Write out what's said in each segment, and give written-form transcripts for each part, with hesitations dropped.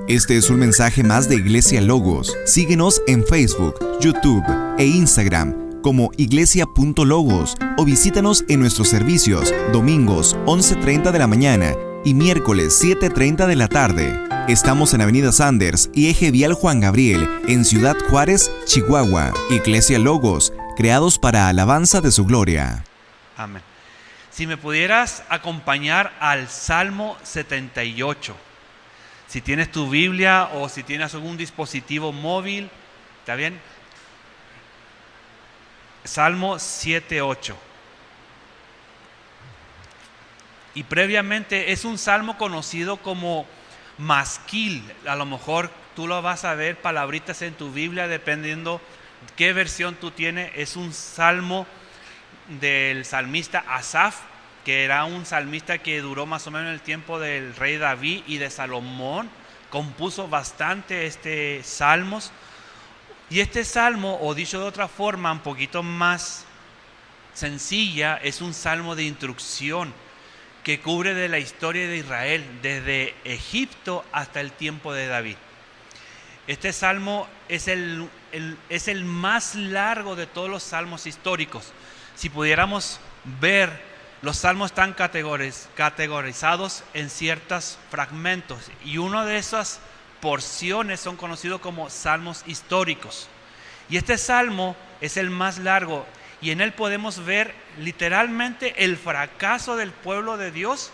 Este es un mensaje más de Iglesia Logos. Síguenos en Facebook, YouTube e Instagram como iglesia.logos o visítanos en nuestros servicios domingos 11:30 de la mañana y miércoles 7:30 de la tarde. Estamos en Avenida Sanders y Eje Vial Juan Gabriel, en Ciudad Juárez, Chihuahua. Iglesia Logos, creados para alabanza de su gloria. Amén. Si me pudieras acompañar al Salmo 78. Si tienes tu Biblia o si tienes algún dispositivo móvil, ¿está bien? Salmo 7:8. Y previamente es un salmo conocido como masquil. A lo mejor tú lo vas a ver palabritas en tu Biblia dependiendo qué versión tú tienes. Es un salmo del salmista Asaf, que era un salmista que duró más o menos el tiempo del rey David y de Salomón. Compuso bastante salmos. Y este salmo, o dicho de otra forma, un poquito más sencilla, es un salmo de instrucción que cubre de la historia de Israel, desde Egipto hasta el tiempo de David. Este salmo es el más largo de todos los salmos históricos. Si pudiéramos ver, los salmos están categorizados en ciertos fragmentos y una de esas porciones son conocidos como salmos históricos. Y este salmo es el más largo y en él podemos ver literalmente el fracaso del pueblo de Dios,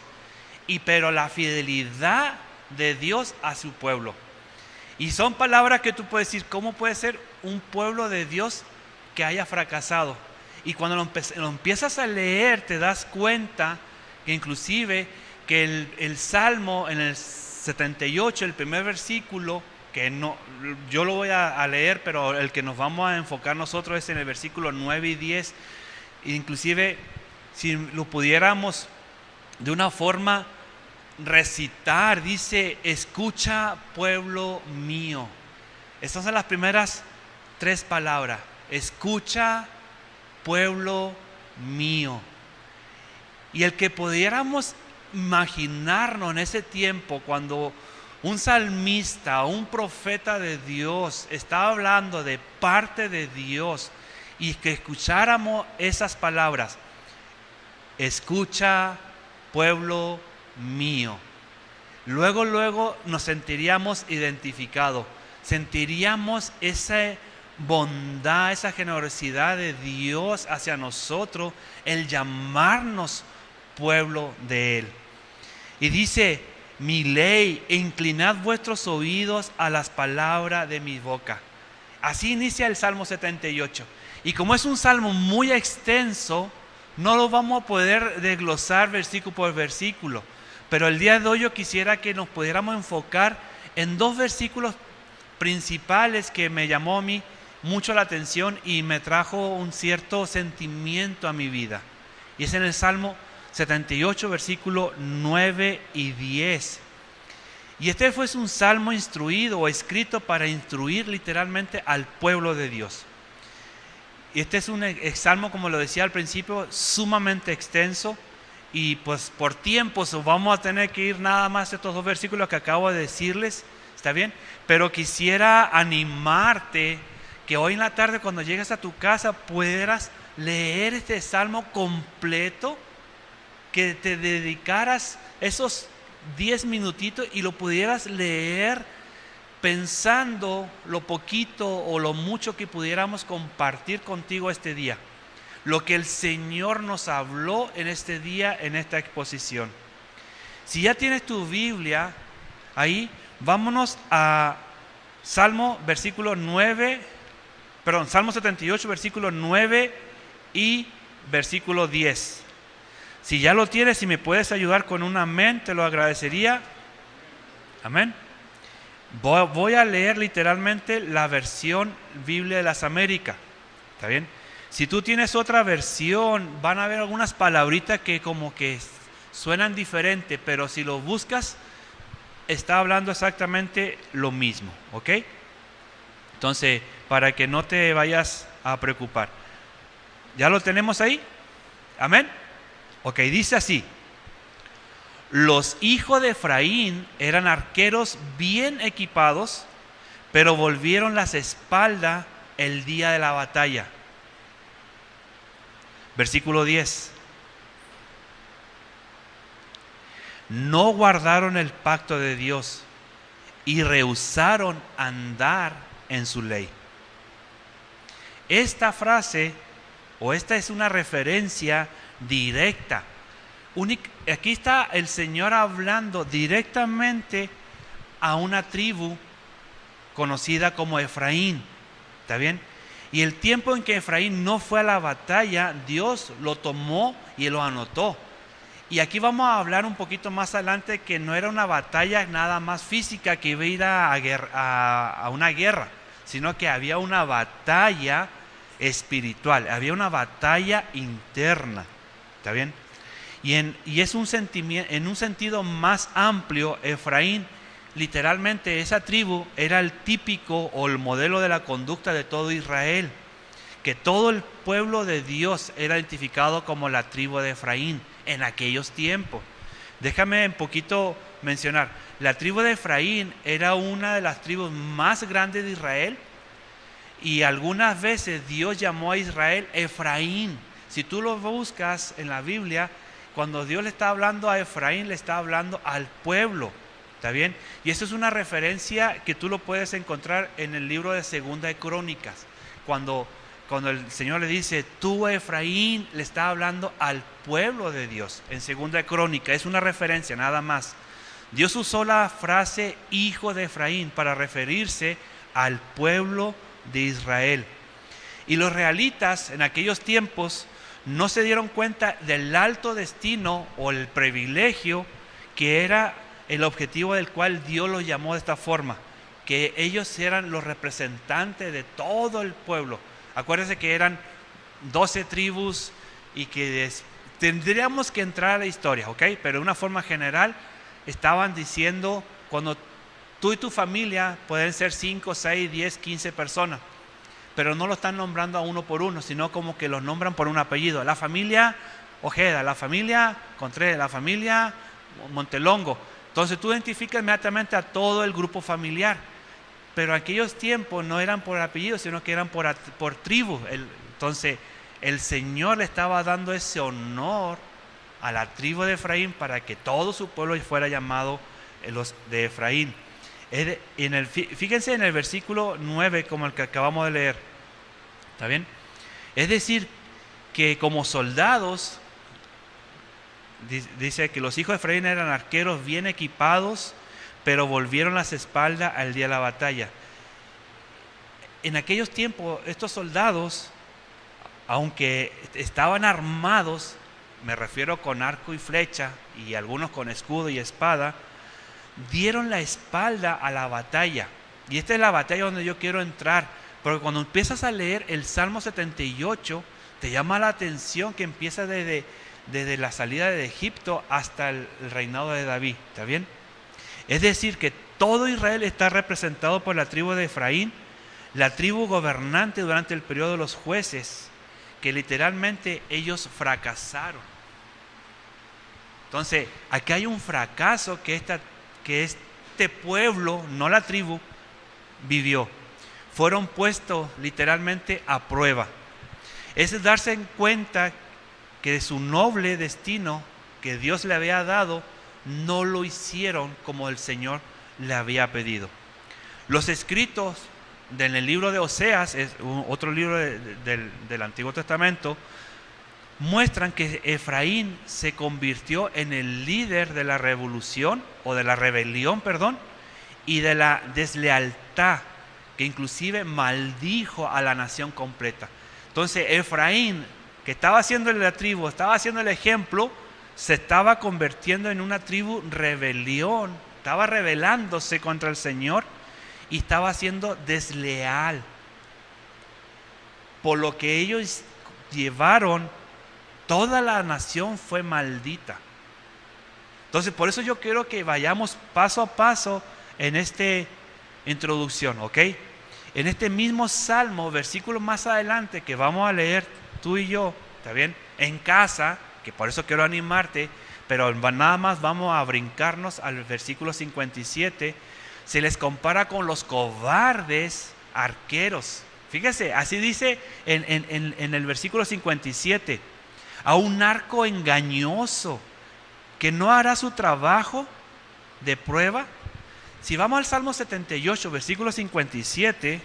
pero la fidelidad de Dios a su pueblo. Y son palabras que tú puedes decir, ¿cómo puede ser un pueblo de Dios que haya fracasado? Y cuando lo empiezas a leer te das cuenta que inclusive que el Salmo en el 78, el primer versículo, que no, yo lo voy a leer, pero el que nos vamos a enfocar nosotros es en el versículo 9 y 10. Inclusive si lo pudiéramos de una forma recitar, dice: escucha, pueblo mío. Estas son las primeras 3 palabras. Escucha, pueblo mío. Y el que pudiéramos imaginarnos en ese tiempo cuando un salmista, un profeta de Dios estaba hablando de parte de Dios y que escucháramos esas palabras: escucha, pueblo mío. Luego nos sentiríamos identificados, sentiríamos esa bondad, esa generosidad de Dios hacia nosotros, el llamarnos pueblo de Él. Y dice: mi ley, inclinad vuestros oídos a las palabras de mi boca. Así inicia el Salmo 78. Y como es un salmo muy extenso, no lo vamos a poder desglosar versículo por versículo. Pero el día de hoy yo quisiera que nos pudiéramos enfocar en 2 versículos principales que me llamó a mí mucho la atención y me trajo un cierto sentimiento a mi vida. Y es en el Salmo 78, versículo 9 y 10. Y este fue un salmo instruido o escrito para instruir literalmente al pueblo de Dios. Y este es un salmo, como lo decía al principio, sumamente extenso. Y pues por tiempos vamos a tener que ir nada más a estos 2 versículos que acabo de decirles. ¿Está bien? Pero quisiera animarte que hoy en la tarde, cuando llegues a tu casa, puedas leer este salmo completo, que te dedicaras esos 10 minutitos y lo pudieras leer pensando lo poquito o lo mucho que pudiéramos compartir contigo este día, lo que el Señor nos habló en este día, en esta exposición. Si ya tienes tu Biblia ahí, vámonos a Salmo 78, versículo 9 y versículo 10. Si ya lo tienes, si me puedes ayudar con un amén, te lo agradecería. Amén. Voy a leer literalmente la versión Biblia de las Américas. ¿Está bien? Si tú tienes otra versión, van a haber algunas palabritas que como que suenan diferente, pero si lo buscas, está hablando exactamente lo mismo, ¿ok? Entonces, para que no te vayas a preocupar. ¿Ya lo tenemos ahí? Amén. Ok, dice así: Los hijos de Efraín eran arqueros bien equipados, pero volvieron las espaldas el día de la batalla. Versículo 10. No guardaron el pacto de Dios y rehusaron andar en su ley. Esta frase, o esta es una referencia directa. Aquí está el Señor hablando directamente a una tribu conocida como Efraín. ¿Está bien? Y el tiempo en que Efraín no fue a la batalla, Dios lo tomó y lo anotó. Y aquí vamos a hablar un poquito más adelante que no era una batalla nada más física que iba a ir a una guerra, sino que había una batalla espiritual, había una batalla interna. ¿Está bien? Y es un sentimiento, en un sentido más amplio, Efraín, literalmente esa tribu era el típico o el modelo de la conducta de todo Israel, que todo el pueblo de Dios era identificado como la tribu de Efraín en aquellos tiempos. Déjame un poquito mencionar, la tribu de Efraín era una de las tribus más grandes de Israel, y algunas veces Dios llamó a Israel Efraín. Si tú lo buscas en la Biblia, cuando Dios le está hablando a Efraín, le está hablando al pueblo. ¿Está bien? Y esto es una referencia que tú lo puedes encontrar en el libro de Segunda de Crónicas. Cuando el Señor le dice, tú Efraín, le está hablando al pueblo de Dios. En Segunda de Crónicas, es una referencia nada más. Dios usó la frase hijo de Efraín para referirse al pueblo de Israel. Y los israelitas en aquellos tiempos no se dieron cuenta del alto destino o el privilegio que era el objetivo del cual Dios los llamó de esta forma, que ellos eran los representantes de todo el pueblo. Acuérdense que eran 12 tribus y que tendríamos que entrar a la historia, ¿ok? Pero de una forma general estaban diciendo, cuando tú y tu familia pueden ser 5, 6, 10, 15 personas, pero no lo están nombrando a uno por uno, sino como que los nombran por un apellido. La familia Ojeda, la familia Contreras, la familia Montelongo. Entonces tú identificas inmediatamente a todo el grupo familiar. Pero en aquellos tiempos no eran por apellido, sino que eran por tribu. Entonces el Señor le estaba dando ese honor a la tribu de Efraín para que todo su pueblo fuera llamado los de Efraín. Fíjense en el versículo 9, como el que acabamos de leer. ¿Está bien? Es decir, que como soldados, dice que los hijos de Efraín eran arqueros bien equipados, pero volvieron las espaldas al día de la batalla. En aquellos tiempos, estos soldados, aunque estaban armados, me refiero con arco y flecha, y algunos con escudo y espada, dieron la espalda a la batalla. Y esta es la batalla donde yo quiero entrar, porque cuando empiezas a leer el Salmo 78, te llama la atención que empieza desde la salida de Egipto hasta el reinado de David. ¿Está bien? Es decir, que todo Israel está representado por la tribu de Efraín, la tribu gobernante durante el periodo de los jueces, que literalmente ellos fracasaron. Entonces, aquí hay un fracaso que este pueblo, no la tribu, vivió. Fueron puestos literalmente a prueba. Es darse en cuenta que de su noble destino que Dios le había dado, no lo hicieron como el Señor le había pedido. Los escritos en el libro de Oseas, es otro libro del Antiguo Testamento, muestran que Efraín se convirtió en el líder de la revolución, o de la rebelión, perdón, y de la deslealtad, que inclusive maldijo a la nación completa. Entonces Efraín, que estaba haciendo la tribu, estaba haciendo el ejemplo, se estaba convirtiendo en una tribu rebelión, estaba rebelándose contra el Señor y estaba siendo desleal. Por lo que ellos llevaron, toda la nación fue maldita. Entonces, por eso yo quiero que vayamos paso a paso en esta introducción, ¿ok? En este mismo Salmo, versículo más adelante que vamos a leer tú y yo, ¿está bien? En casa, que por eso quiero animarte, pero nada más vamos a brincarnos al versículo 57. Se les compara con los cobardes arqueros. Fíjese, así dice en el versículo 57. A un arco engañoso que no hará su trabajo de prueba. Si vamos al Salmo 78, versículo 57.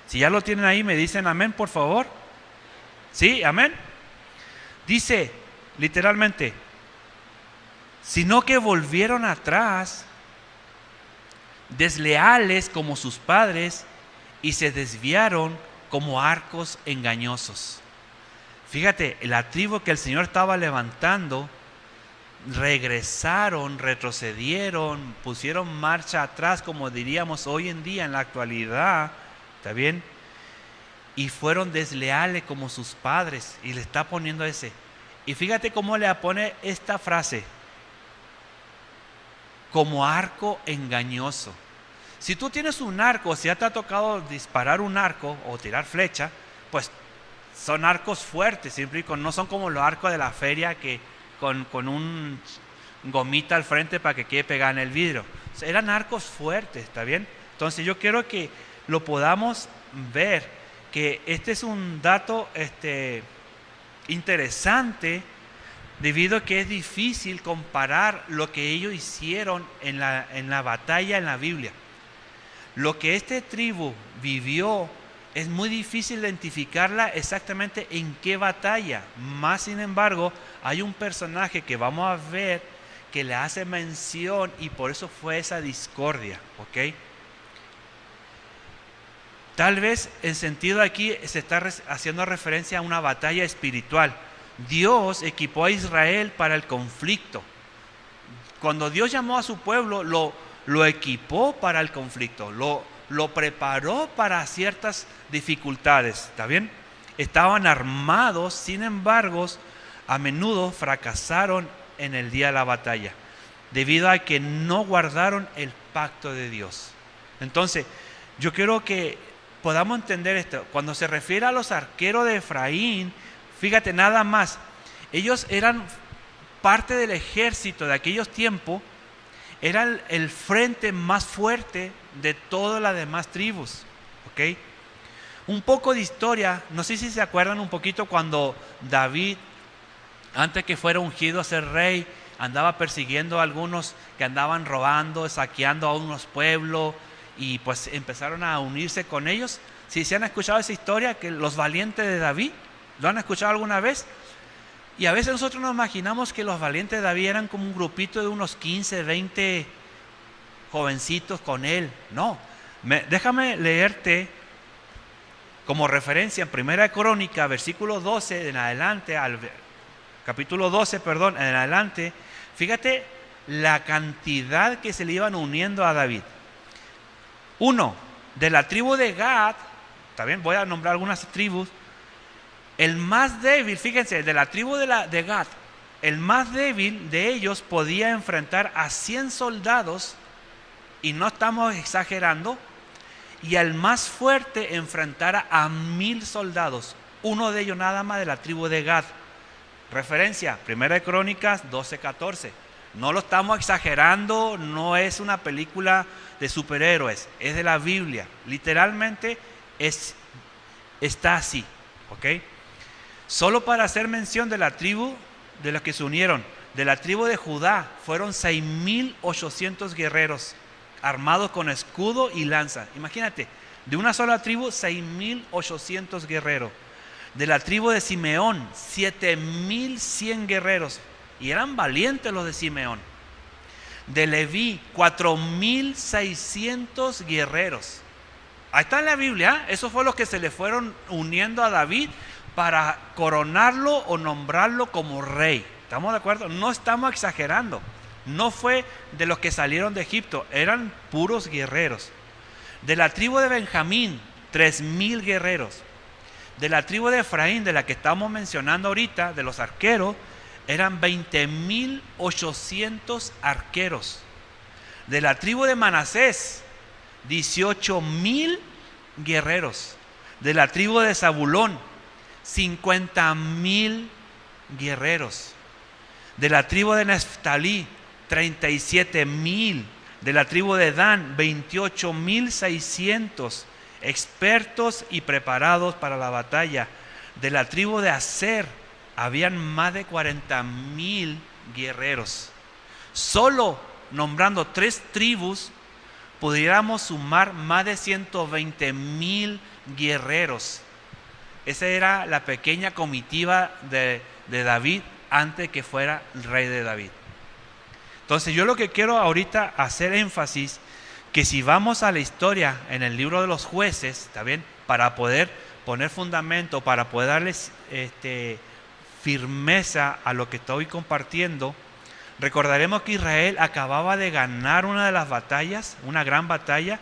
Si ya lo tienen ahí, me dicen amén, por favor. ¿Sí? Amén. Dice literalmente, sino que volvieron atrás, desleales como sus padres, y se desviaron como arcos engañosos. Fíjate, la tribu que el Señor estaba levantando, regresaron, retrocedieron, pusieron marcha atrás, como diríamos hoy en día en la actualidad, ¿está bien? Y fueron desleales como sus padres, y le está poniendo ese. Y fíjate cómo le pone esta frase, como arco engañoso. Si tú tienes un arco, si ya te ha tocado disparar un arco o tirar flecha, pues son arcos fuertes, siempre y cuando no son como los arcos de la feria que con un gomita al frente para que quede pegada en el vidrio. O sea, eran arcos fuertes, ¿está bien? Entonces yo quiero que lo podamos ver, que este es un dato interesante, debido a que es difícil comparar lo que ellos hicieron en la batalla en la Biblia. Lo que esta tribu vivió es muy difícil identificarla exactamente en qué batalla. Más sin embargo, hay un personaje que vamos a ver que le hace mención, y por eso fue esa discordia, ¿ok? Tal vez en sentido aquí se está haciendo referencia a una batalla espiritual. Dios equipó a Israel para el conflicto. Cuando Dios llamó a su pueblo, lo equipó para el conflicto, lo preparó para ciertas dificultades, ¿está bien? Estaban armados, sin embargo, a menudo fracasaron en el día de la batalla, debido a que no guardaron el pacto de Dios. Entonces, yo quiero que podamos entender esto. Cuando se refiere a los arqueros de Efraín, fíjate nada más, ellos eran parte del ejército de aquellos tiempos, eran el frente más fuerte de todas las demás tribus, ¿ok? Un poco de historia, no sé si se acuerdan un poquito cuando David, antes que fuera ungido a ser rey, andaba persiguiendo a algunos que andaban robando, saqueando a unos pueblos, y pues empezaron a unirse con ellos. Si se han escuchado esa historia, que los valientes de David, ¿lo han escuchado alguna vez? Y a veces nosotros nos imaginamos que los valientes de David eran como un grupito de unos 15, 20 jovencitos con él. No, déjame leerte como referencia en Primera de Crónica, versículo 12 en adelante, capítulo 12, perdón, en adelante. Fíjate la cantidad que se le iban uniendo a David. Uno, de la tribu de Gad, también voy a nombrar algunas tribus. El más débil, fíjense, de la tribu de Gad, el más débil de ellos podía enfrentar a 100 soldados, y no estamos exagerando, y al más fuerte enfrentara a 1000 soldados, uno de ellos nada más de la tribu de Gad. Referencia, Primera de Crónicas 12:14. No lo estamos exagerando, no es una película de superhéroes, es de la Biblia. Literalmente está así, ¿ok? Solo para hacer mención de la tribu de los que se unieron, de la tribu de Judá, fueron 6,800 guerreros armados con escudo y lanza. Imagínate, de una sola tribu, 6,800 guerreros. De la tribu de Simeón, 7,100 guerreros. Y eran valientes los de Simeón. De Leví, 4,600 guerreros. Ahí está en la Biblia, eso fue lo que se le fueron uniendo a David para coronarlo o nombrarlo como rey. ¿Estamos de acuerdo? No estamos exagerando. No fue de los que salieron de Egipto, eran puros guerreros. De la tribu de Benjamín, 3,000 guerreros. De la tribu de Efraín, de la que estamos mencionando ahorita, de los arqueros, eran 20,800 arqueros. De la tribu de Manasés, 18,000 guerreros. De la tribu de Zabulón, 50,000 guerreros. De la tribu de Neftalí, 37,000. De la tribu de Dan, 28,600 expertos y preparados para la batalla. De la tribu de Aser, habían más de 40,000 guerreros. Solo nombrando 3 tribus, pudiéramos sumar más de 120,000 guerreros. Esa era la pequeña comitiva de David antes que fuera el rey de David. Entonces yo lo que quiero ahorita hacer énfasis, que si vamos a la historia en el libro de los jueces, ¿está bien? Para poder poner fundamento, para poder darles firmeza a lo que estoy compartiendo, recordaremos que Israel acababa de ganar una de las batallas, una gran batalla,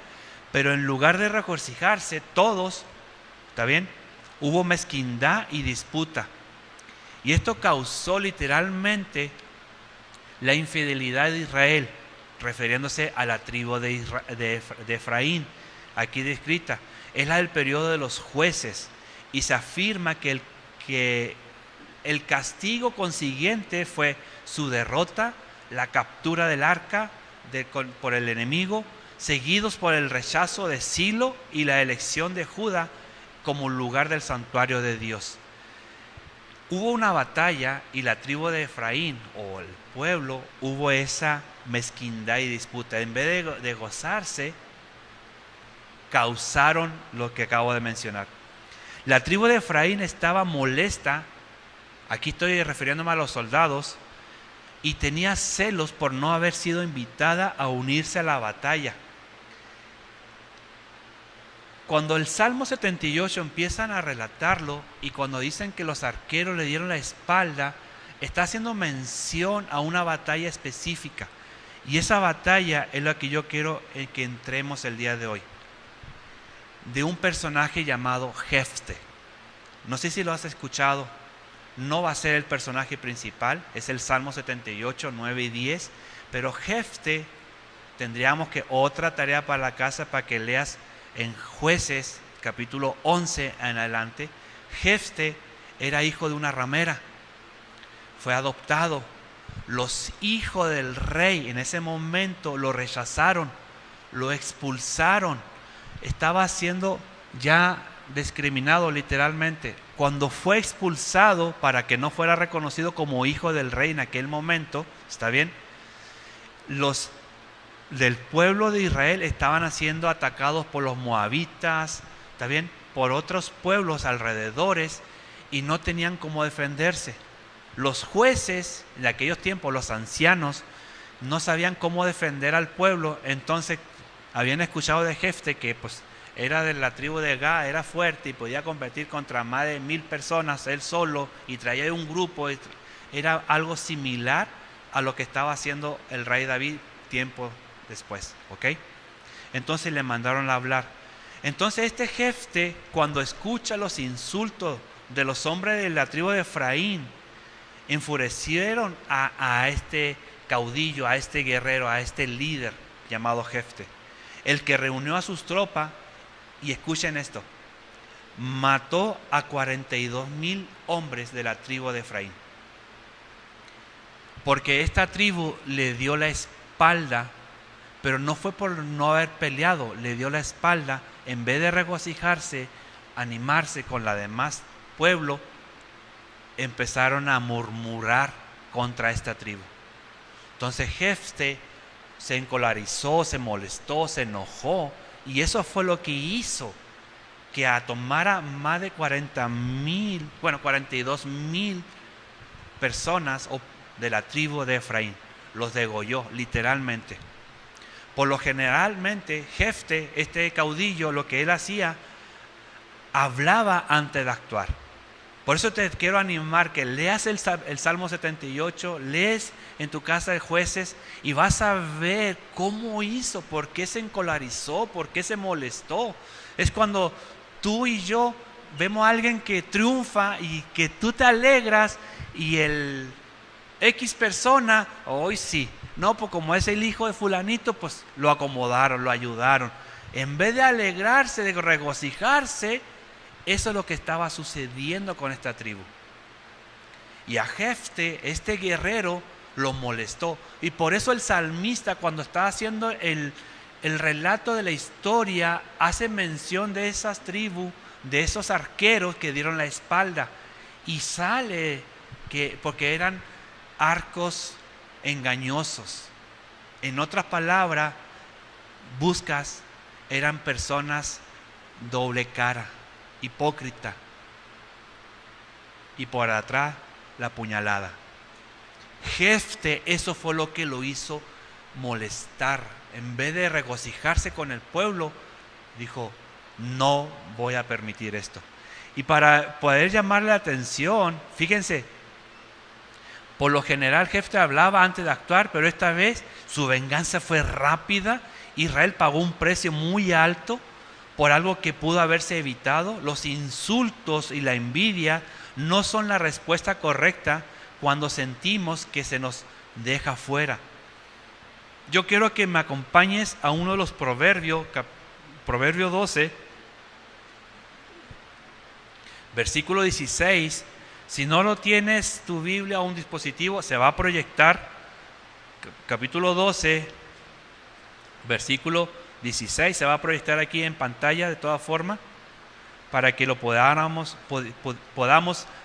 pero en lugar de regocijarse todos, ¿está bien? Hubo mezquindad y disputa. Y esto causó literalmente la infidelidad de Israel, refiriéndose a la tribu de Efraín, aquí descrita. Es la del periodo de los jueces, y se afirma que el castigo consiguiente fue su derrota, la captura del arca por el enemigo, seguidos por el rechazo de Silo y la elección de Judá como lugar del santuario de Dios. Hubo una batalla y la tribu de Efraín, o el pueblo, hubo esa mezquindad y disputa. En vez de gozarse, causaron lo que acabo de mencionar. La tribu de Efraín estaba molesta, aquí estoy refiriéndome a los soldados, y tenía celos por no haber sido invitada a unirse a la batalla. Cuando el Salmo 78 empiezan a relatarlo, y cuando dicen que los arqueros le dieron la espalda, está haciendo mención a una batalla específica. Y esa batalla es la que yo quiero que entremos el día de hoy. De un personaje llamado Jefte. No sé si lo has escuchado. No va a ser el personaje principal. Es el Salmo 78, 9 y 10. Pero Jefte, tendríamos que otra tarea para la casa para que leas en Jueces, capítulo 11 en adelante. Jefte era hijo de una ramera. Fue adoptado. Los hijos del rey en ese momento lo rechazaron, lo expulsaron. Estaba siendo ya discriminado literalmente. Cuando fue expulsado para que no fuera reconocido como hijo del rey en aquel momento, ¿está bien? Los del pueblo de Israel estaban siendo atacados por los moabitas, ¿está bien? Por otros pueblos alrededores, y no tenían cómo defenderse. Los jueces de aquellos tiempos, los ancianos, no sabían cómo defender al pueblo. Entonces habían escuchado de Jefte que pues era de la tribu de Gad, era fuerte y podía competir contra más de 1,000 personas él solo, y traía un grupo. Era algo similar a lo que estaba haciendo el rey David tiempo después, ¿ok? Entonces le mandaron a hablar. Entonces este Jefte, cuando escucha los insultos de los hombres de la tribu de Efraín, enfurecieron a este caudillo, a este guerrero, a este líder llamado Jefte, el que reunió a sus tropas. Y escuchen esto: mató a 42,000 hombres de la tribu de Efraín, porque esta tribu le dio la espalda. Pero no fue por no haber peleado, le dio la espalda. En vez de regocijarse, animarse con la demás pueblo, empezaron a murmurar contra esta tribu. Entonces Jefte se encolarizó, se molestó, se enojó, y eso fue lo que hizo que tomara más de 42,000 personas de la tribu de Efraín. Los degolló literalmente. Por lo generalmente Jefte, este caudillo, lo que él hacía, hablaba antes de actuar. Por eso te quiero animar que leas el Salmo 78, lees en tu casa de Jueces, y vas a ver cómo hizo, por qué se encolarizó, por qué se molestó. Es cuando tú y yo vemos a alguien que triunfa y que tú te alegras, y el X persona, hoy sí, no, pues como es el hijo de fulanito, pues lo acomodaron, lo ayudaron. En vez de alegrarse, de regocijarse, eso es lo que estaba sucediendo con esta tribu. Y a Jefte, este guerrero, lo molestó. Y por eso el salmista, cuando está haciendo el relato de la historia, hace mención de esas tribus, de esos arqueros que dieron la espalda. Y sale porque eran arcos engañosos. En otras palabras, eran personas doble cara, hipócrita. Y por atrás la puñalada. Jefte, eso fue lo que lo hizo molestar. En vez de regocijarse con el pueblo, dijo: no voy a permitir esto. Y para poder llamarle la atención, fíjense, por lo general Jefte hablaba antes de actuar, pero esta vez su venganza fue rápida. Israel pagó un precio muy alto por algo que pudo haberse evitado. Los insultos y la envidia no son la respuesta correcta cuando sentimos que se nos deja fuera. Yo quiero que me acompañes a uno de los proverbios, Proverbio 12, versículo 16. Si no lo tienes tu Biblia o un dispositivo, se va a proyectar. Capítulo 12, versículo 16, se va a proyectar aquí en pantalla de todas formas, para que lo podamos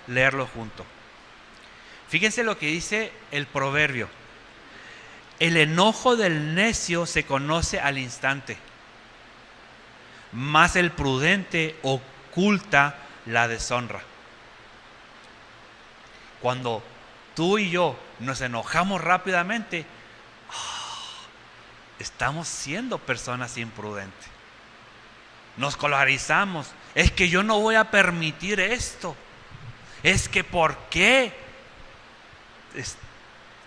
leerlo juntos. Fíjense lo que dice el proverbio: el enojo del necio se conoce al instante, mas el prudente oculta la deshonra. Cuando tú y yo nos enojamos rápidamente, estamos siendo personas imprudentes. Nos polarizamos. Es que yo no voy a permitir esto. Es que ¿por qué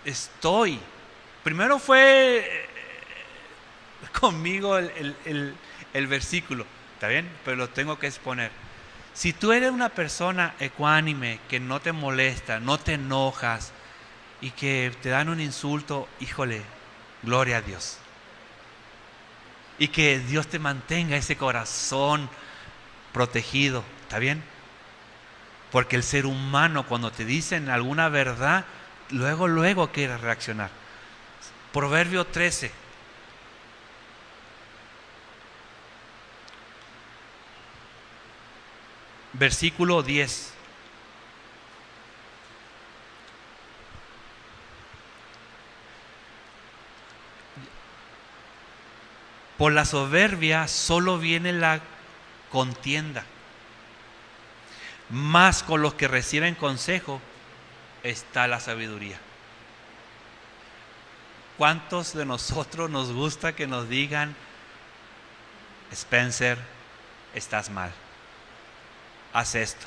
estoy? Primero fue conmigo el versículo, ¿está bien? Pero lo tengo que exponer. Si tú eres una persona ecuánime, que no te molesta, no te enojas y que te dan un insulto, híjole, gloria a Dios. Y que Dios te mantenga ese corazón protegido, ¿está bien? Porque el ser humano, cuando te dicen alguna verdad, luego quiere reaccionar. Proverbio 13. Versículo 10. Por la soberbia solo viene la contienda, mas con los que reciben consejo está la sabiduría. ¿Cuántos de nosotros nos gusta que nos digan: Spencer, estás mal, haz esto?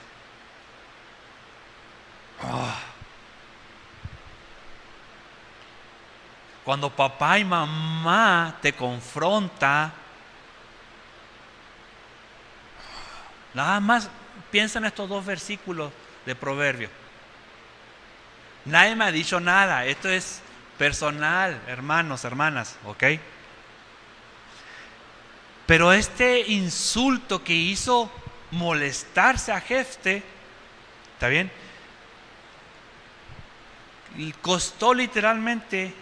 Cuando papá y mamá te confrontan, nada más piensa en estos dos versículos de Proverbio. Nadie me ha dicho nada, esto es personal, hermanos, hermanas, ¿ok? Pero este insulto que hizo molestarse a Jefte, ¿está bien? Y costó literalmente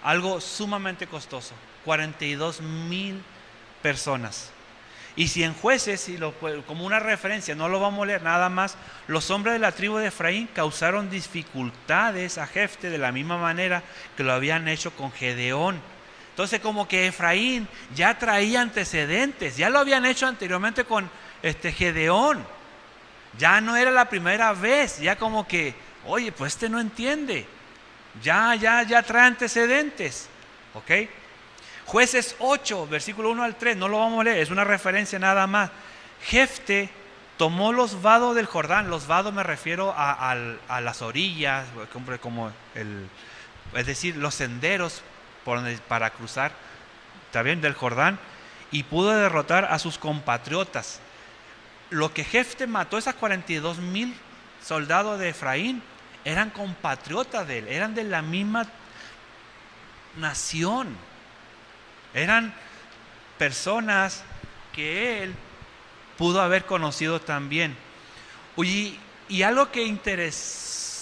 algo sumamente costoso: 42,000 personas. Y si en Jueces, como una referencia, no lo vamos a leer nada más, los hombres de la tribu de Efraín causaron dificultades a Jefte de la misma manera que lo habían hecho con Gedeón. Entonces, como que Efraín ya traía antecedentes, ya lo habían hecho anteriormente con Gedeón. Ya no era la primera vez, ya como que, oye, pues no entiende. Ya trae antecedentes, ¿ok? Jueces 8, versículo 1 al 3, no lo vamos a leer, es una referencia nada más. Jefte tomó los vados del Jordán. Los vados me refiero a las orillas, es decir, los senderos para cruzar, ¿está bien?, del Jordán, y pudo derrotar a sus compatriotas. Lo que Jefte mató, esas 42,000 soldados de Efraín, eran compatriotas de él, eran de la misma nación. Eran personas que él pudo haber conocido también. Y algo que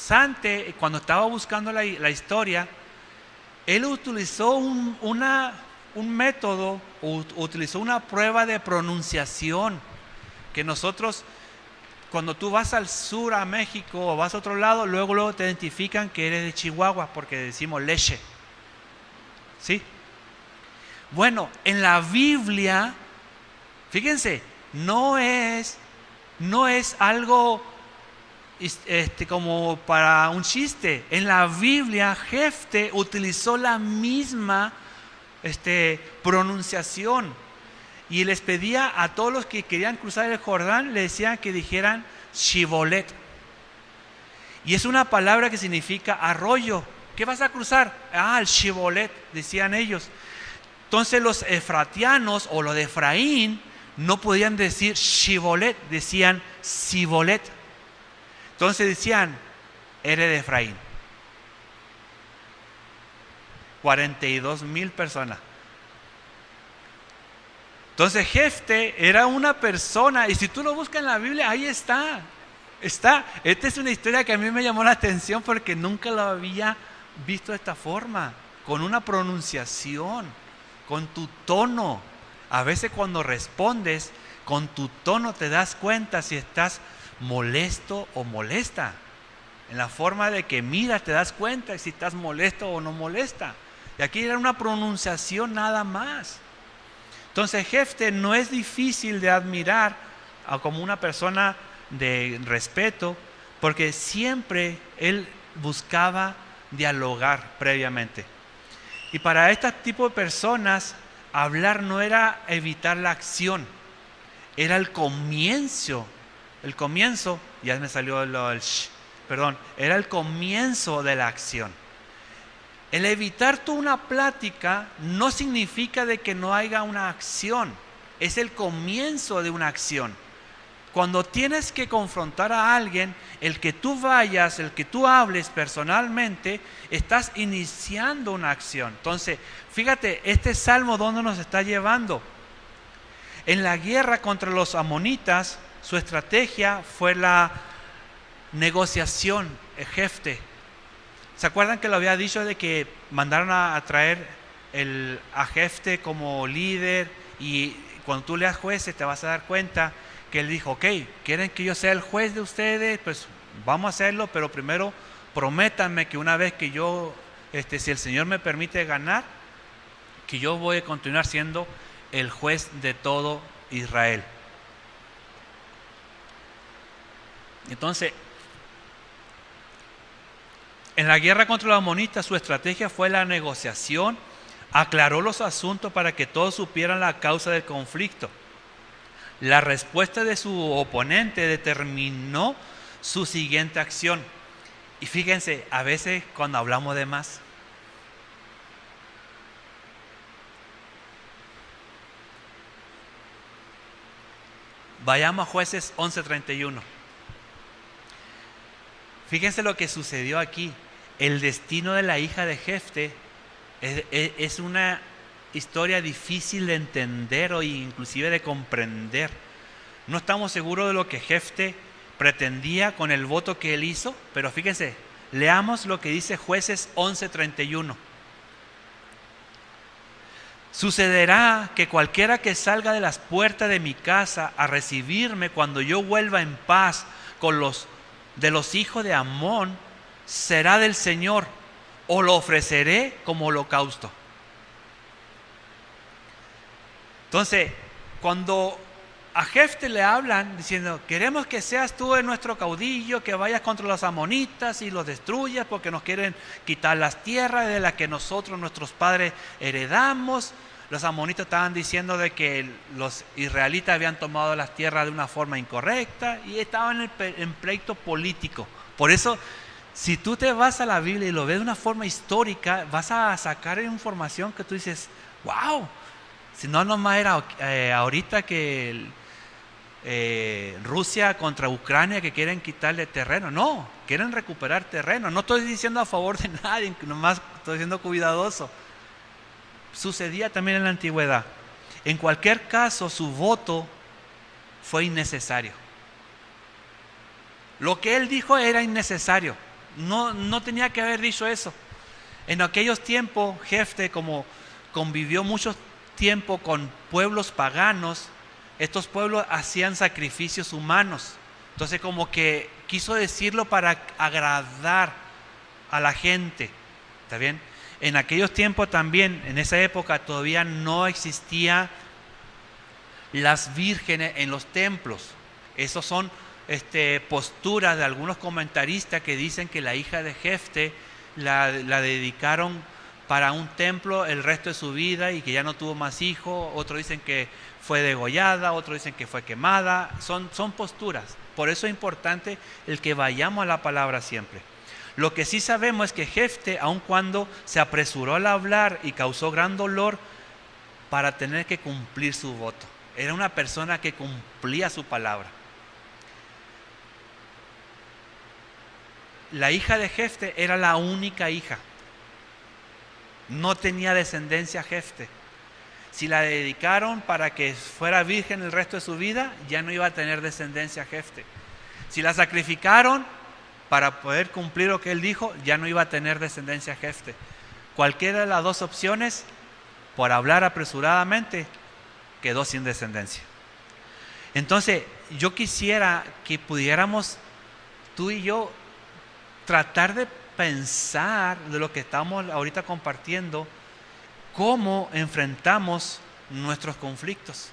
interesante, cuando estaba buscando la historia, él utilizó un método, utilizó una prueba de pronunciación, que nosotros, cuando tú vas al sur, a México, o vas a otro lado, luego te identifican que eres de Chihuahua, porque decimos leche. ¿Sí? Bueno, en la Biblia, fíjense, no es algo como para un chiste. En la Biblia, Jefte utilizó la misma pronunciación, y les pedía a todos los que querían cruzar el Jordán, le decían que dijeran Shibolet, y es una palabra que significa arroyo. ¿Qué vas a cruzar? El Shibolet, decían ellos. Entonces los efratianos o los de Efraín no podían decir Shibolet, decían Sibolet. Entonces decían, eres de Efraín. 42,000 personas. Entonces Jefte era una persona, y si tú lo buscas en la Biblia, ahí está. Esta es una historia que a mí me llamó la atención, porque nunca lo había visto de esta forma, con una pronunciación, con tu tono. A veces cuando respondes con tu tono te das cuenta si estás molesto o molesta. En la forma de que miras te das cuenta si estás molesto o no molesta. Y aquí era una pronunciación nada más. Entonces Jefte no es difícil de admirar como una persona de respeto, porque siempre él buscaba dialogar previamente. Y para este tipo de personas, hablar no era evitar la acción, era el comienzo. Ya me salió era el comienzo de la acción. El evitar tú una plática no significa de que no haya una acción, es el comienzo de una acción. Cuando tienes que confrontar a alguien, el que tú vayas, el que tú hables personalmente, estás iniciando una acción. Entonces, fíjate, este salmo, ¿dónde nos está llevando? En la guerra contra los amonitas, su estrategia fue la negociación, Jefte. ¿Se acuerdan que lo había dicho de que mandaron a traer a Jefte como líder? Y cuando tú leas Jueces te vas a dar cuenta que él dijo, ok, ¿quieren que yo sea el juez de ustedes? Pues vamos a hacerlo, pero primero prométanme que una vez que yo, si el Señor me permite ganar, que yo voy a continuar siendo el juez de todo Israel. Entonces, en la guerra contra los amonitas, su estrategia fue la negociación, aclaró los asuntos para que todos supieran la causa del conflicto. La respuesta de su oponente determinó su siguiente acción. Y fíjense, a veces cuando hablamos de más, vayamos a Jueces 11:31. Fíjense lo que sucedió aquí. El destino de la hija de Jefte es una historia difícil de entender o inclusive de comprender. No estamos seguros de lo que Jefte pretendía con el voto que él hizo, pero fíjense, leamos lo que dice Jueces 11:31. Sucederá que cualquiera que salga de las puertas de mi casa a recibirme cuando yo vuelva en paz con los de los hijos de Amón, será del Señor, o lo ofreceré como holocausto. Entonces, cuando a Jefte le hablan diciendo, queremos que seas tú nuestro caudillo, que vayas contra los amonitas y los destruyas porque nos quieren quitar las tierras de las que nosotros, nuestros padres, heredamos. Los amonitas estaban diciendo de que los israelitas habían tomado las tierras de una forma incorrecta y estaban en pleito político. Por eso, si tú te vas a la Biblia y lo ves de una forma histórica, vas a sacar información que tú dices, wow, si no nomás era ahorita que Rusia contra Ucrania que quieren quitarle terreno. No, quieren recuperar terreno. No estoy diciendo a favor de nadie, nomás estoy siendo cuidadoso. Sucedía también en la antigüedad. En cualquier caso, su voto fue innecesario. Lo que él dijo era innecesario. No tenía que haber dicho eso. En aquellos tiempos, Jefte, como convivió mucho tiempo con pueblos paganos, estos pueblos hacían sacrificios humanos. Entonces como que quiso decirlo para agradar a la gente. ¿Está bien? En aquellos tiempos también, en esa época todavía no existían las vírgenes en los templos. Esos son posturas de algunos comentaristas que dicen que la hija de Jefte la dedicaron para un templo el resto de su vida y que ya no tuvo más hijos. Otros dicen que fue degollada, otros dicen que fue quemada. Son posturas. Por eso es importante el que vayamos a la palabra siempre. Lo que sí sabemos es que Jefte, aun cuando se apresuró al hablar y causó gran dolor para tener que cumplir su voto, era una persona que cumplía su palabra. La hija de Jefte era la única hija. No tenía descendencia Jefte. Si la dedicaron para que fuera virgen el resto de su vida, ya no iba a tener descendencia Jefte. Si la sacrificaron para poder cumplir lo que él dijo, ya no iba a tener descendencia Jefte. Cualquiera de las dos opciones, por hablar apresuradamente, quedó sin descendencia. Entonces, yo quisiera que pudiéramos, tú y yo, tratar de pensar de lo que estamos ahorita compartiendo, cómo enfrentamos nuestros conflictos.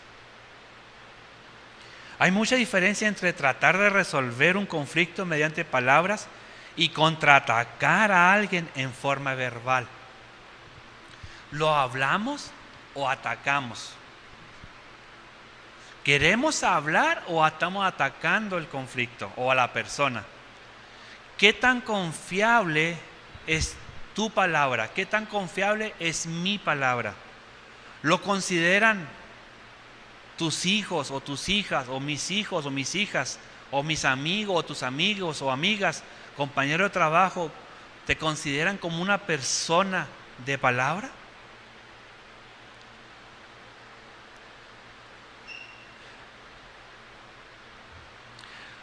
Hay mucha diferencia entre tratar de resolver un conflicto mediante palabras y contraatacar a alguien en forma verbal. ¿Lo hablamos o atacamos? ¿Queremos hablar o estamos atacando el conflicto o a la persona? ¿Qué tan confiable es tu palabra? ¿Qué tan confiable es mi palabra? ¿Lo consideran tus hijos o tus hijas, o mis hijos o mis hijas, o mis amigos o tus amigos o amigas, compañeros de trabajo, te consideran como una persona de palabra?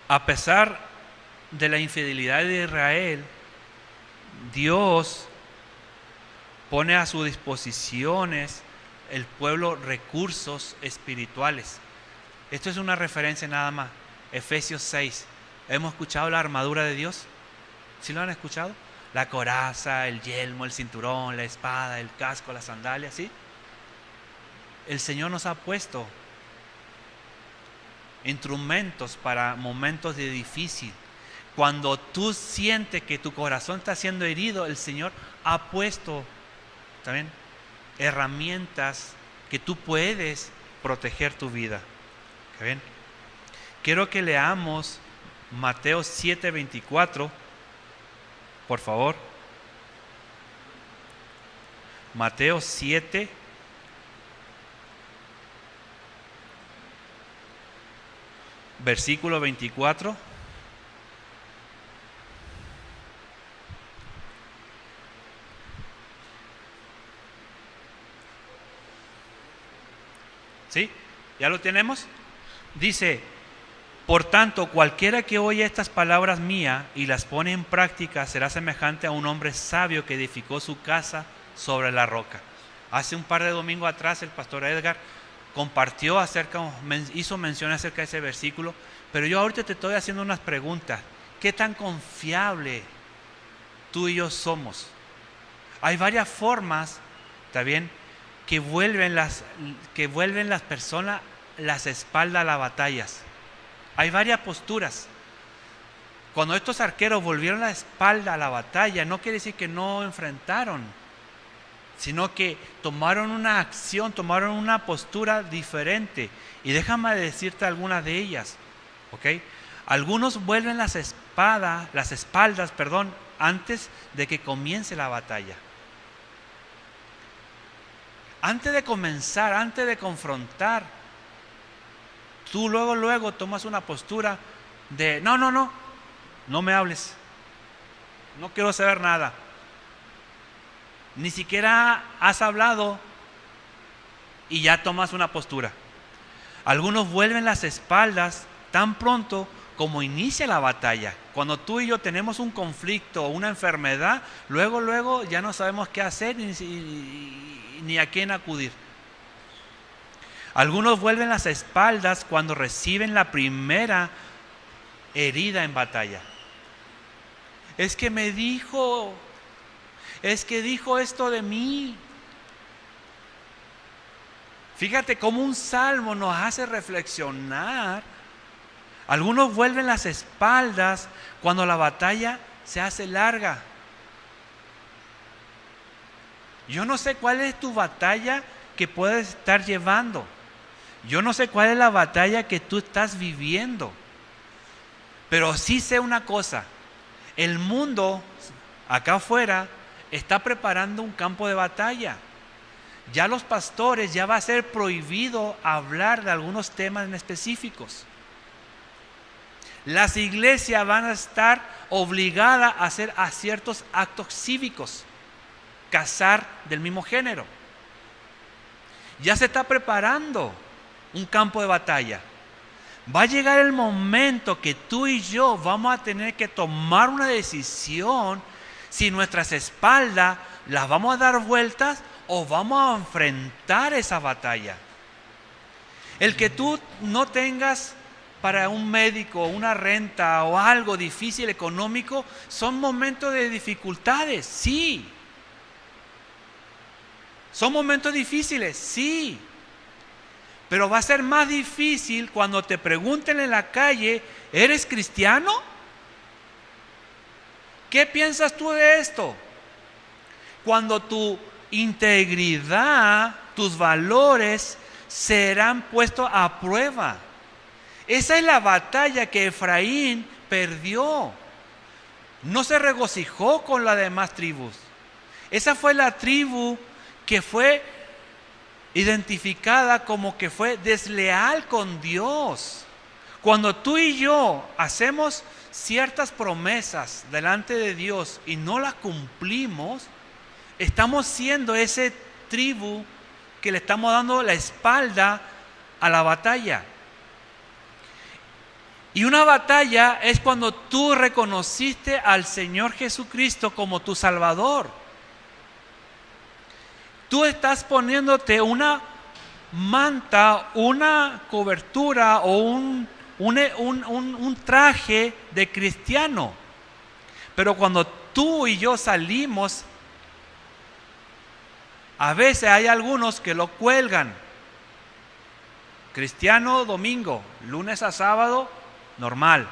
A pesar de la infidelidad de Israel, Dios pone a sus disposiciones el pueblo recursos espirituales. Esto es una referencia nada más. Efesios 6. ¿Hemos escuchado la armadura de Dios? ¿Sí lo han escuchado? La coraza, el yelmo, el cinturón, la espada, el casco, las sandalias, ¿sí? El Señor nos ha puesto instrumentos para momentos de difícil. Cuando tú sientes que tu corazón está siendo herido, el Señor ha puesto también herramientas que tú puedes proteger tu vida. ¿Bien? Quiero que leamos Mateo 7:24, por favor. Mateo 7, versículo 24. ¿Sí? ¿Ya lo tenemos? Dice: por tanto, cualquiera que oye estas palabras mías y las pone en práctica será semejante a un hombre sabio que edificó su casa sobre la roca. Hace un par de domingos atrás el pastor Edgar compartió hizo mención acerca de ese versículo, pero yo ahorita te estoy haciendo unas preguntas. ¿Qué tan confiable tú y yo somos? Hay varias formas, ¿está bien?, que vuelven las personas las espaldas a las batallas. Hay varias posturas. Cuando estos arqueros volvieron la espalda a la batalla, no quiere decir que no enfrentaron, sino que tomaron una acción, tomaron una postura diferente. Y déjame decirte algunas de ellas, ¿ok? Algunos vuelven las espaldas, antes de que comience la batalla. Antes de comenzar, antes de confrontar, tú luego tomas una postura de no me hables, no quiero saber nada. Ni siquiera has hablado y ya tomas una postura. Algunos vuelven las espaldas tan pronto como inicia la batalla. Cuando tú y yo tenemos un conflicto o una enfermedad, luego ya no sabemos qué hacer ni a quién acudir. Algunos vuelven las espaldas cuando reciben la primera herida en batalla. Es que me dijo, es que dijo esto de mí. Fíjate cómo un salmo nos hace reflexionar. Algunos vuelven las espaldas cuando la batalla se hace larga. Yo no sé cuál es tu batalla que puedes estar llevando. Yo no sé cuál es la batalla que tú estás viviendo. Pero sí sé una cosa. El mundo acá afuera está preparando un campo de batalla. Ya los pastores, ya va a ser prohibido hablar de algunos temas en específicos. Las iglesias van a estar obligadas a hacer ciertos actos cívicos, casar del mismo género. Ya se está preparando un campo de batalla. Va a llegar el momento que tú y yo vamos a tener que tomar una decisión si nuestras espaldas las vamos a dar vueltas o vamos a enfrentar esa batalla. El que tú no tengas para un médico una renta o algo difícil económico son momentos de dificultades, sí. Son momentos difíciles, sí. Pero va a ser más difícil cuando te pregunten en la calle, ¿eres cristiano? ¿Qué piensas tú de esto? Cuando tu integridad, tus valores serán puestos a prueba. Esa es la batalla que Efraín perdió. No se regocijó con las demás tribus. Esa fue la tribu que fue identificada como que fue desleal con Dios. Cuando tú y yo hacemos ciertas promesas delante de Dios y no las cumplimos, estamos siendo ese tribu que le estamos dando la espalda a la batalla. Y una batalla es cuando tú reconociste al Señor Jesucristo como tu Salvador. Tú estás poniéndote una manta, una cobertura o un traje de cristiano. Pero cuando tú y yo salimos, a veces hay algunos que lo cuelgan. Cristiano domingo, lunes a sábado, normal.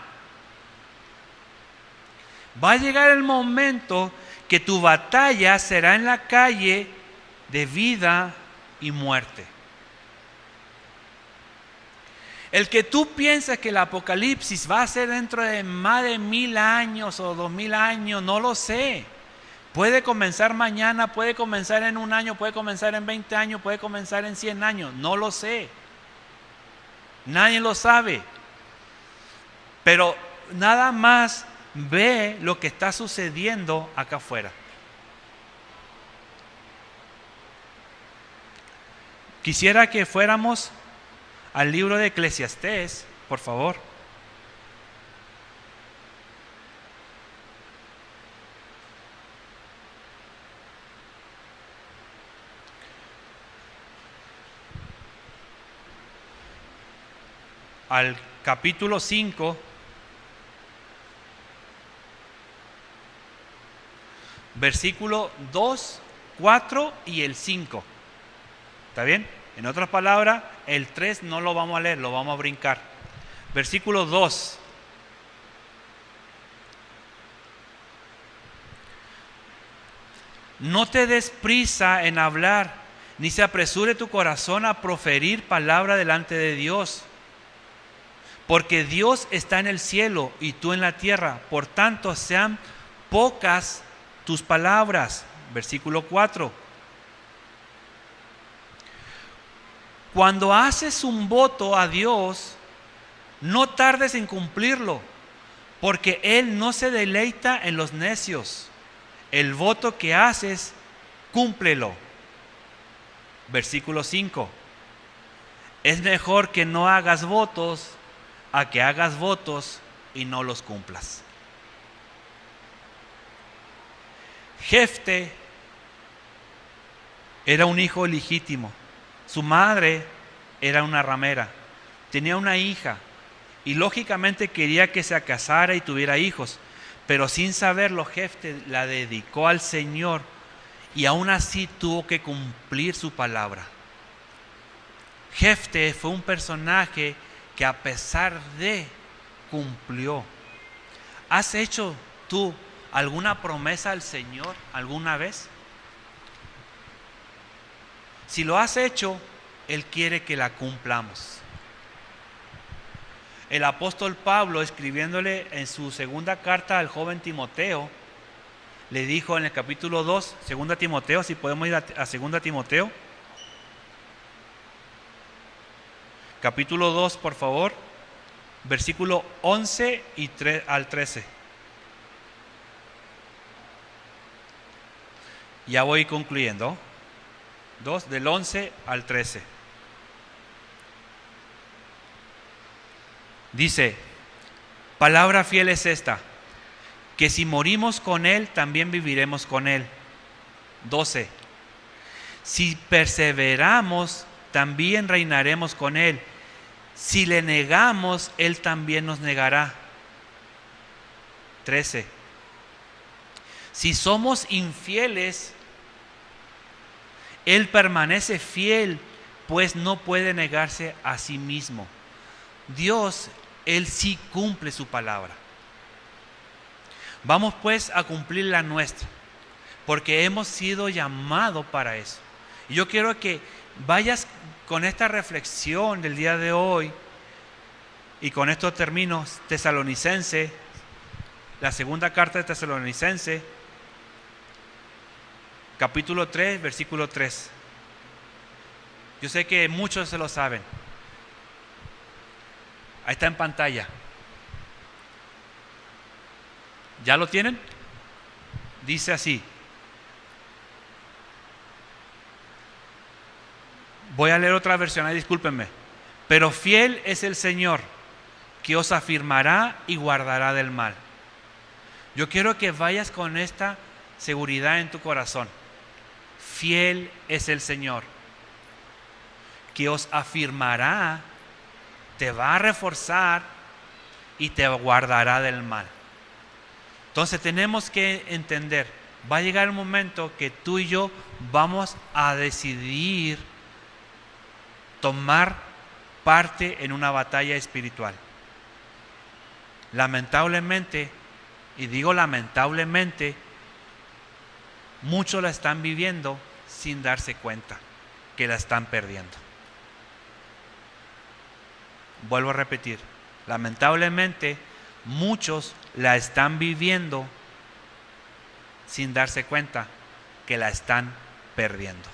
Va a llegar el momento que tu batalla será en la calle de vida y muerte. El que tú pienses que el apocalipsis va a ser dentro de más de 1000 años o 2000 años, no lo sé. Puede comenzar mañana, puede comenzar en 1 año, puede comenzar en 20 años, puede comenzar en 100 años, no lo sé. Nadie lo sabe. Pero nada más ve lo que está sucediendo acá afuera. Quisiera que fuéramos al libro de Eclesiastés, por favor. Al capítulo 5, versículo 2, 4 y el 5. ¿Está bien? En otras palabras, el 3 no lo vamos a leer, lo vamos a brincar. Versículo 2. No te des prisa en hablar, ni se apresure tu corazón a proferir palabra delante de Dios. Porque Dios está en el cielo y tú en la tierra. Por tanto, sean pocas tus palabras. Versículo 4. Cuando haces un voto a Dios, no tardes en cumplirlo, porque Él no se deleita en los necios. El voto que haces, cúmplelo. Versículo 5. Es mejor que no hagas votos a que hagas votos y no los cumplas. Jefte era un hijo ilegítimo. Su madre era una ramera. Tenía una hija y lógicamente quería que se casara y tuviera hijos. Pero sin saberlo, Jefte la dedicó al Señor y aún así tuvo que cumplir su palabra. Jefte fue un personaje que a pesar de cumplió. ¿Has hecho tú alguna promesa al Señor alguna vez? Si lo has hecho, Él quiere que la cumplamos. El apóstol Pablo, escribiéndole en su segunda carta al joven Timoteo, le dijo en el capítulo 2, 2 Timoteo, si podemos ir a 2 Timoteo, capítulo 2, por favor, versículo 11 al 13. Ya voy concluyendo. 2, del 11 al 13. Dice, palabra fiel es esta, que si morimos con Él, también viviremos con Él. 12. Si perseveramos, también reinaremos con Él. Si le negamos, Él también nos negará. 13. Si somos infieles, Él permanece fiel, pues no puede negarse a sí mismo. Dios, Él sí cumple su palabra. Vamos pues a cumplir la nuestra, porque hemos sido llamados para eso. Y yo quiero que vayas con esta reflexión del día de hoy, y con esto termino. Tesalonicense, la segunda carta de Tesalonicense, capítulo 3, versículo 3. Yo sé que muchos se lo saben. Ahí está en pantalla. ¿Ya lo tienen? Dice así. Voy a leer otra versión, ahí discúlpenme. Pero fiel es el Señor, que os afirmará y guardará del mal. Yo quiero que vayas con esta seguridad en tu corazón. Fiel es el Señor, que os afirmará, te va a reforzar y te guardará del mal. Entonces tenemos que entender, va a llegar el momento que tú y yo vamos a decidir tomar parte en una batalla espiritual. Lamentablemente, y digo lamentablemente, muchos la están viviendo sin darse cuenta que la están perdiendo. Vuelvo a repetir, lamentablemente muchos la están viviendo sin darse cuenta que la están perdiendo.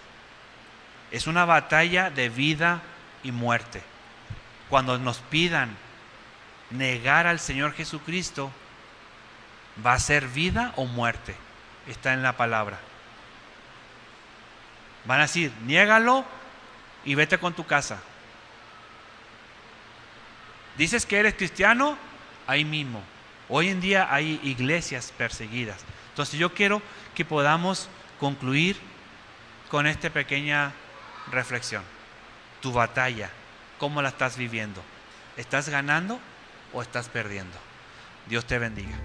Es una batalla de vida y muerte. Cuando nos pidan negar al Señor Jesucristo, va a ser vida o muerte. Está en la palabra. Van a decir, niégalo y vete con tu casa. Dices que eres cristiano, ahí mismo. Hoy en día hay iglesias perseguidas. Entonces yo quiero que podamos concluir con esta pequeña reflexión. Tu batalla, ¿cómo la estás viviendo? ¿Estás ganando o estás perdiendo? Dios te bendiga.